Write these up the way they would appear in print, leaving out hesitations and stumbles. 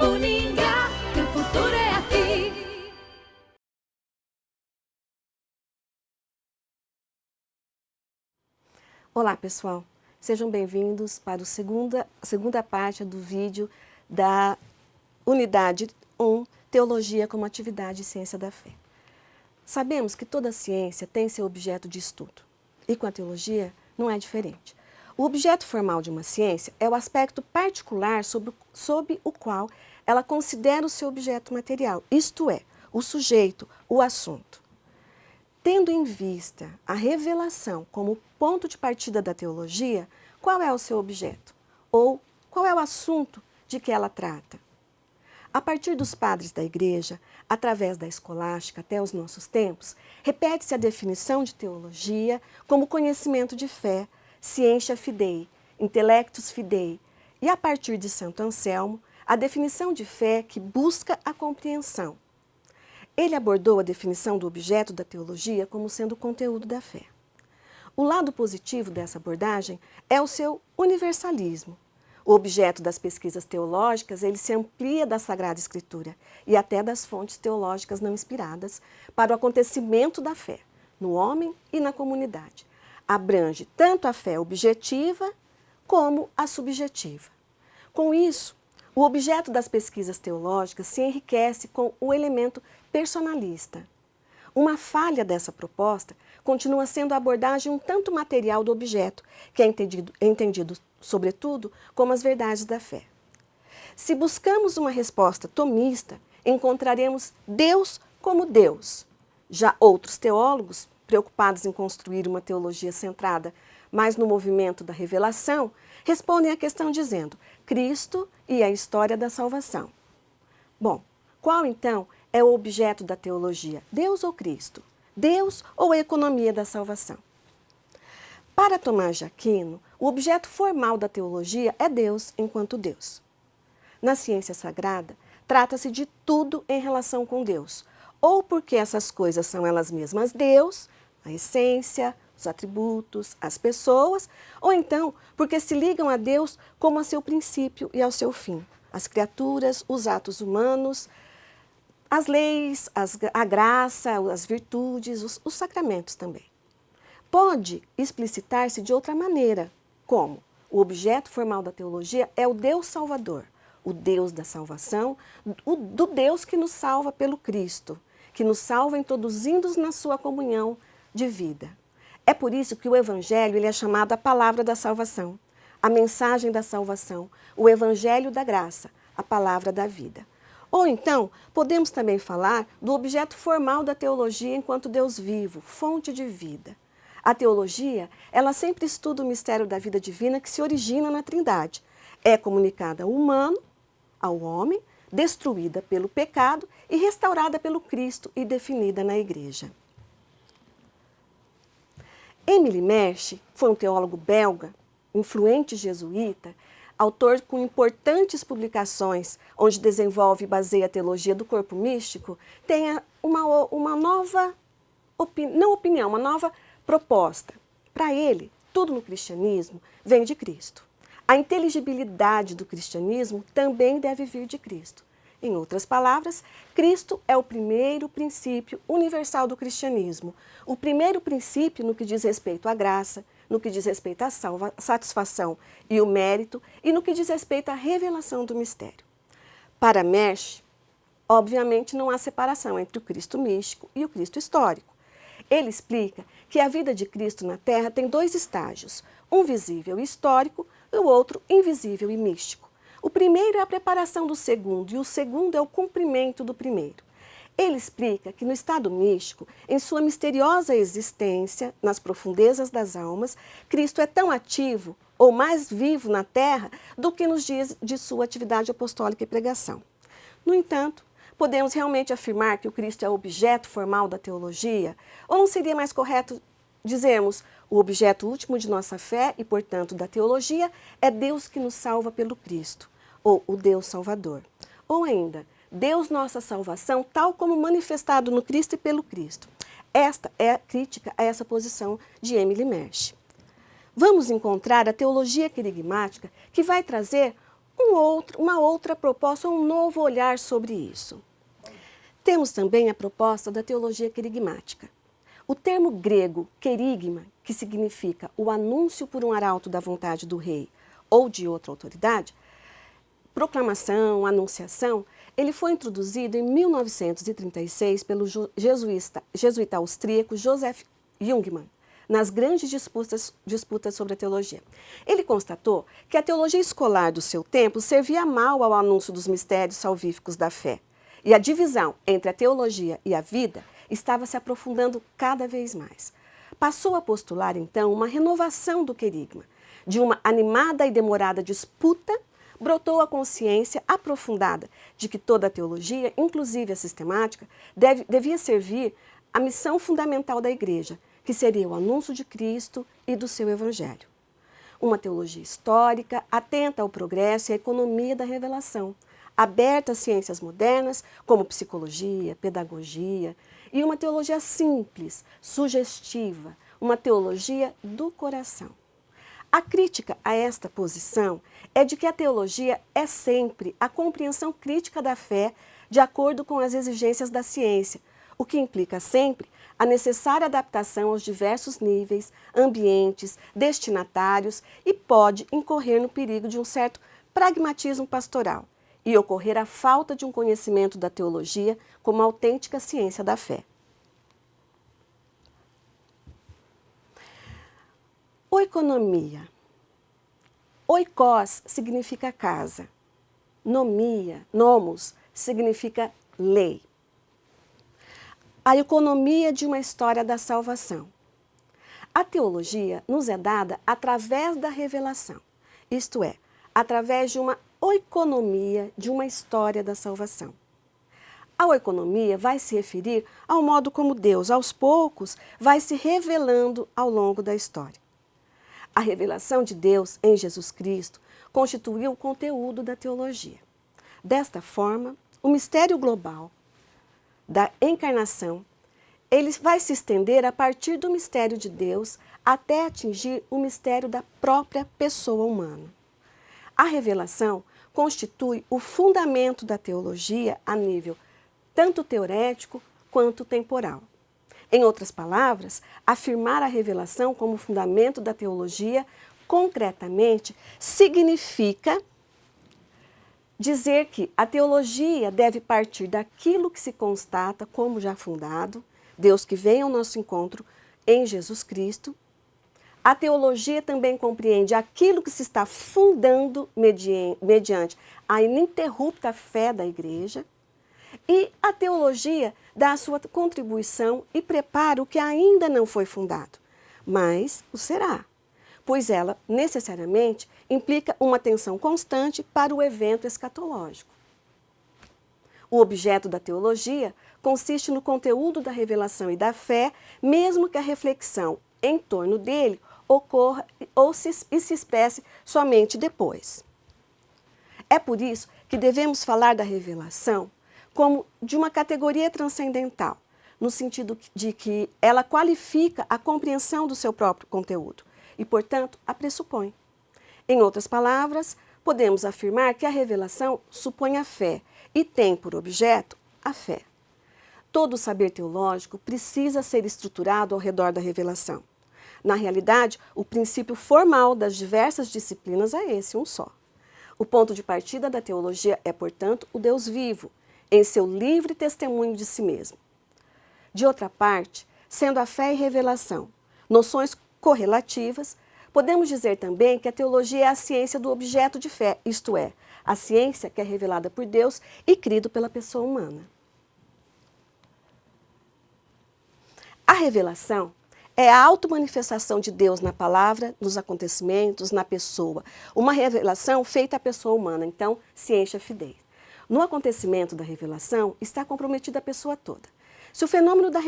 Uningá, que o futuro é aqui. Olá, pessoal. Sejam bem-vindos para a segunda parte do vídeo da Unidade 1, Teologia como Atividade e Ciência da Fé. Sabemos que toda ciência tem seu objeto de estudo, e com a teologia não é diferente. O objeto formal de uma ciência é o aspecto particular sob o qual ela considera o seu objeto material, isto é, o sujeito, o assunto. Tendo em vista a revelação como ponto de partida da teologia, qual é o seu objeto? Ou qual é o assunto de que ela trata? A partir dos padres da Igreja, através da escolástica até os nossos tempos, repete-se a definição de teologia como conhecimento de fé, scientia fidei, intellectus fidei, e a partir de Santo Anselmo, a definição de fé que busca a compreensão. Ele abordou a definição do objeto da teologia como sendo o conteúdo da fé. O lado positivo dessa abordagem é o seu universalismo. O objeto das pesquisas teológicas, ele se amplia da Sagrada Escritura e até das fontes teológicas não inspiradas para o acontecimento da fé, no homem e na comunidade. Abrange tanto a fé objetiva como a subjetiva. Com isso, o objeto das pesquisas teológicas se enriquece com o elemento personalista. Uma falha dessa proposta continua sendo a abordagem um tanto material do objeto, que é entendido sobretudo, como as verdades da fé. Se buscamos uma resposta tomista, encontraremos Deus como Deus. Já outros teólogos, preocupados em construir uma teologia centrada mais no movimento da revelação, respondem à questão dizendo Cristo e a história da salvação. Bom, qual então é o objeto da teologia? Deus ou Cristo? Deus ou a economia da salvação? Para Tomás de Aquino, o objeto formal da teologia é Deus enquanto Deus. Na ciência sagrada, trata-se de tudo em relação com Deus, ou porque essas coisas são elas mesmas Deus, a essência, os atributos, as pessoas, ou então porque se ligam a Deus como a seu princípio e ao seu fim, as criaturas, os atos humanos, as leis, a graça, as virtudes, os sacramentos também. Pode explicitar-se de outra maneira, como o objeto formal da teologia é o Deus Salvador, o Deus da salvação, do Deus que nos salva pelo Cristo, que nos salva introduzindo-nos na sua comunhão de vida. É por isso que o Evangelho ele é chamado a palavra da salvação, a mensagem da salvação, o Evangelho da graça, a palavra da vida. Ou então, podemos também falar do objeto formal da teologia enquanto Deus vivo, fonte de vida. A teologia, ela sempre estuda o mistério da vida divina que se origina na Trindade. É comunicada ao humano, ao homem, destruída pelo pecado e restaurada pelo Cristo e definida na Igreja. Émile Mersch foi um teólogo belga, influente jesuíta, autor com importantes publicações, onde desenvolve e baseia a teologia do corpo místico, tem uma nova proposta. Para ele, tudo no cristianismo vem de Cristo. A inteligibilidade do cristianismo também deve vir de Cristo. Em outras palavras, Cristo é o primeiro princípio universal do cristianismo, o primeiro princípio no que diz respeito à graça, no que diz respeito à satisfação e o mérito, e no que diz respeito à revelação do mistério. Para Mersch, obviamente não há separação entre o Cristo místico e o Cristo histórico. Ele explica que a vida de Cristo na Terra tem dois estágios, um visível e histórico e o outro invisível e místico. O primeiro é a preparação do segundo e o segundo é o cumprimento do primeiro. Ele explica que no estado místico, em sua misteriosa existência, nas profundezas das almas, Cristo é tão ativo ou mais vivo na Terra do que nos dias de sua atividade apostólica e pregação. No entanto, podemos realmente afirmar que o Cristo é o objeto formal da teologia? Ou não seria mais correto dizermos o objeto último de nossa fé e, portanto, da teologia é Deus que nos salva pelo Cristo, ou o Deus Salvador? Ou ainda, Deus nossa salvação, tal como manifestado no Cristo e pelo Cristo. Esta é a crítica a essa posição de Émile Mersch. Vamos encontrar a teologia querigmática que vai trazer uma outra proposta, um novo olhar sobre isso. Temos também a proposta da teologia querigmática. O termo grego querigma, que significa o anúncio por um arauto da vontade do rei ou de outra autoridade, proclamação, anunciação, ele foi introduzido em 1936 pelo jesuíta austríaco Joseph Jungmann, nas grandes disputas sobre a teologia. Ele constatou que a teologia escolar do seu tempo servia mal ao anúncio dos mistérios salvíficos da fé, e a divisão entre a teologia e a vida estava se aprofundando cada vez mais. Passou a postular, então, uma renovação do querigma. De uma animada e demorada disputa, brotou a consciência aprofundada de que toda a teologia, inclusive a sistemática, devia servir à missão fundamental da Igreja, que seria o anúncio de Cristo e do seu Evangelho. Uma teologia histórica, atenta ao progresso e à economia da revelação, aberta às ciências modernas, como psicologia, pedagogia, e uma teologia simples, sugestiva, uma teologia do coração. A crítica a esta posição é de que a teologia é sempre a compreensão crítica da fé de acordo com as exigências da ciência, o que implica sempre a necessária adaptação aos diversos níveis, ambientes, destinatários e pode incorrer no perigo de um certo pragmatismo pastoral e ocorrer a falta de um conhecimento da teologia como autêntica ciência da fé. Oikonomia. Oikos significa casa. Nomos, significa lei. A economia de uma história da salvação. A teologia nos é dada através da revelação, isto é, através de uma oikonomia de uma história da salvação. A oikonomia vai se referir ao modo como Deus, aos poucos, vai se revelando ao longo da história. A revelação de Deus em Jesus Cristo constituiu o conteúdo da teologia. Desta forma, o mistério global da encarnação, ele vai se estender a partir do mistério de Deus até atingir o mistério da própria pessoa humana. A revelação constitui o fundamento da teologia a nível tanto teorético quanto temporal. Em outras palavras, afirmar a revelação como fundamento da teologia, concretamente, significa dizer que a teologia deve partir daquilo que se constata como já fundado, Deus que vem ao nosso encontro em Jesus Cristo. A teologia também compreende aquilo que se está fundando mediante a ininterrupta fé da Igreja. E a teologia dá a sua contribuição e prepara o que ainda não foi fundado, mas o será, pois ela necessariamente implica uma atenção constante para o evento escatológico. O objeto da teologia consiste no conteúdo da revelação e da fé, mesmo que a reflexão em torno dele ocorra e se expresse somente depois. É por isso que devemos falar da revelação como de uma categoria transcendental, no sentido de que ela qualifica a compreensão do seu próprio conteúdo e, portanto, a pressupõe. Em outras palavras, podemos afirmar que a revelação supõe a fé e tem por objeto a fé. Todo saber teológico precisa ser estruturado ao redor da revelação. Na realidade, o princípio formal das diversas disciplinas é esse, um só. O ponto de partida da teologia é, portanto, o Deus vivo, em seu livre testemunho de si mesmo. De outra parte, sendo a fé e revelação noções correlativas, podemos dizer também que a teologia é a ciência do objeto de fé, isto é, a ciência que é revelada por Deus e crido pela pessoa humana. A revelação é a automanifestação de Deus na palavra, nos acontecimentos, na pessoa. Uma revelação feita à pessoa humana, então, ciência fidei. No acontecimento da revelação está comprometida a pessoa toda. Se o fenômeno da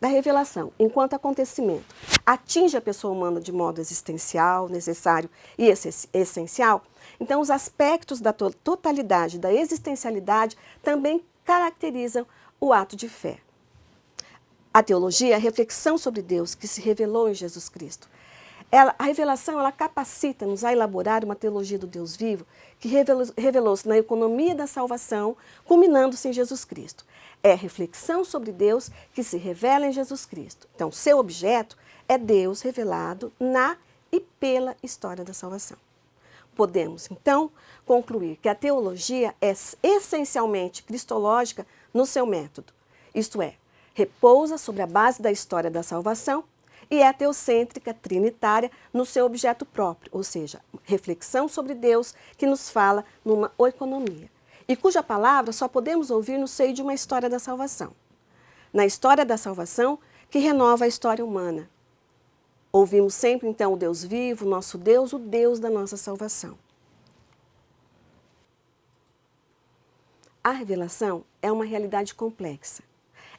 revelação, enquanto acontecimento, atinge a pessoa humana de modo existencial, necessário e essencial, então os aspectos da totalidade, da existencialidade, também caracterizam o ato de fé. A teologia é a reflexão sobre Deus que se revelou em Jesus Cristo. A revelação ela capacita-nos a elaborar uma teologia do Deus vivo que revelou-se na economia da salvação, culminando-se em Jesus Cristo. É a reflexão sobre Deus que se revela em Jesus Cristo. Então, seu objeto é Deus revelado na e pela história da salvação. Podemos, então, concluir que a teologia é essencialmente cristológica no seu método, isto é, repousa sobre a base da história da salvação e é teocêntrica, trinitária, no seu objeto próprio, ou seja, reflexão sobre Deus que nos fala numa oikonomia, e cuja palavra só podemos ouvir no seio de uma história da salvação. Na história da salvação, que renova a história humana. Ouvimos sempre, então, o Deus vivo, nosso Deus, o Deus da nossa salvação. A revelação é uma realidade complexa.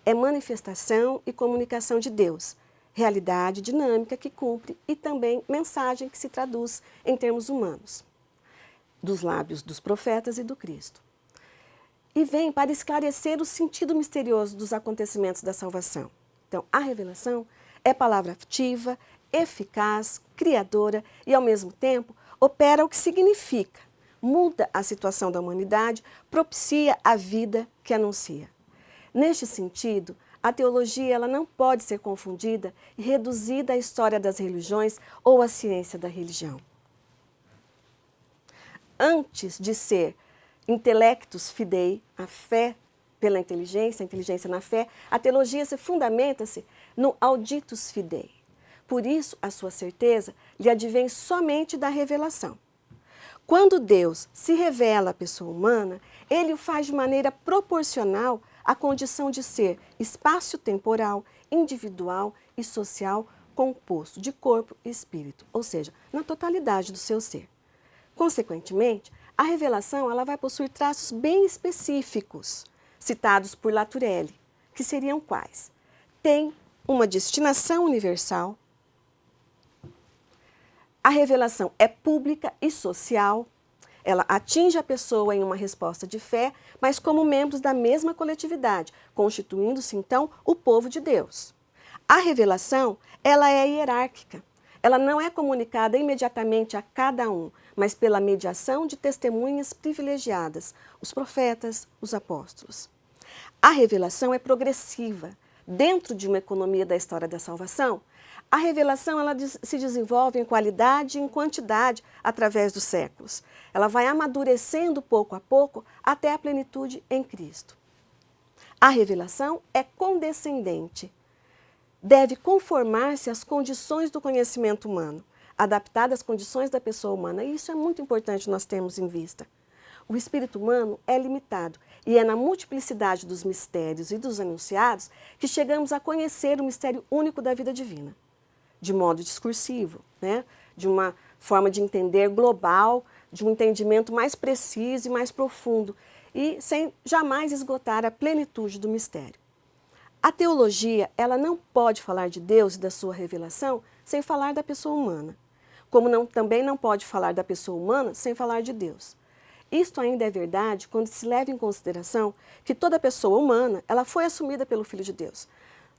É manifestação e comunicação de Deus, realidade dinâmica que cumpre e também mensagem que se traduz em termos humanos, dos lábios dos profetas e do Cristo. E vem para esclarecer o sentido misterioso dos acontecimentos da salvação. Então, a revelação é palavra ativa, eficaz, criadora e, ao mesmo tempo, opera o que significa, muda a situação da humanidade, propicia a vida que anuncia. Neste sentido, a teologia ela não pode ser confundida e reduzida à história das religiões ou à ciência da religião. Antes de ser intellectus fidei, a fé pela inteligência, a inteligência na fé, a teologia se fundamenta-se no auditus fidei. Por isso, a sua certeza lhe advém somente da revelação. Quando Deus se revela à pessoa humana, ele o faz de maneira proporcional à condição de ser espaço-temporal, individual e social, composto de corpo e espírito, ou seja, na totalidade do seu ser. Consequentemente, a revelação ela vai possuir traços bem específicos, citados por Laturelli, que seriam quais? Tem uma destinação universal, a revelação é pública e social, ela atinge a pessoa em uma resposta de fé, mas como membros da mesma coletividade, constituindo-se então o povo de Deus. A revelação, ela é hierárquica, ela não é comunicada imediatamente a cada um, mas pela mediação de testemunhas privilegiadas, os profetas, os apóstolos. A revelação é progressiva. Dentro de uma economia da história da salvação, a revelação ela se desenvolve em qualidade e em quantidade através dos séculos. Ela vai amadurecendo pouco a pouco até a plenitude em Cristo. A revelação é condescendente. Deve conformar-se às condições do conhecimento humano, adaptada às condições da pessoa humana. E isso é muito importante nós termos em vista. O espírito humano é limitado e é na multiplicidade dos mistérios e dos anunciados que chegamos a conhecer o mistério único da vida divina, de modo discursivo, né? De uma forma de entender global, de um entendimento mais preciso e mais profundo, e sem jamais esgotar a plenitude do mistério. A teologia, ela não pode falar de Deus e da sua revelação sem falar da pessoa humana, como também não pode falar da pessoa humana sem falar de Deus. Isto ainda é verdade quando se leva em consideração que toda pessoa humana ela foi assumida pelo Filho de Deus.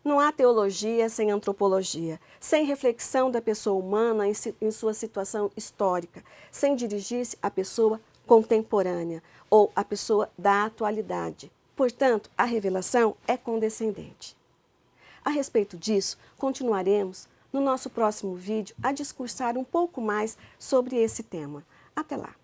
Não há teologia sem antropologia, sem reflexão da pessoa humana em sua situação histórica, sem dirigir-se à pessoa contemporânea ou à pessoa da atualidade. Portanto, a revelação é condescendente. A respeito disso, continuaremos no nosso próximo vídeo a discursar um pouco mais sobre esse tema. Até lá!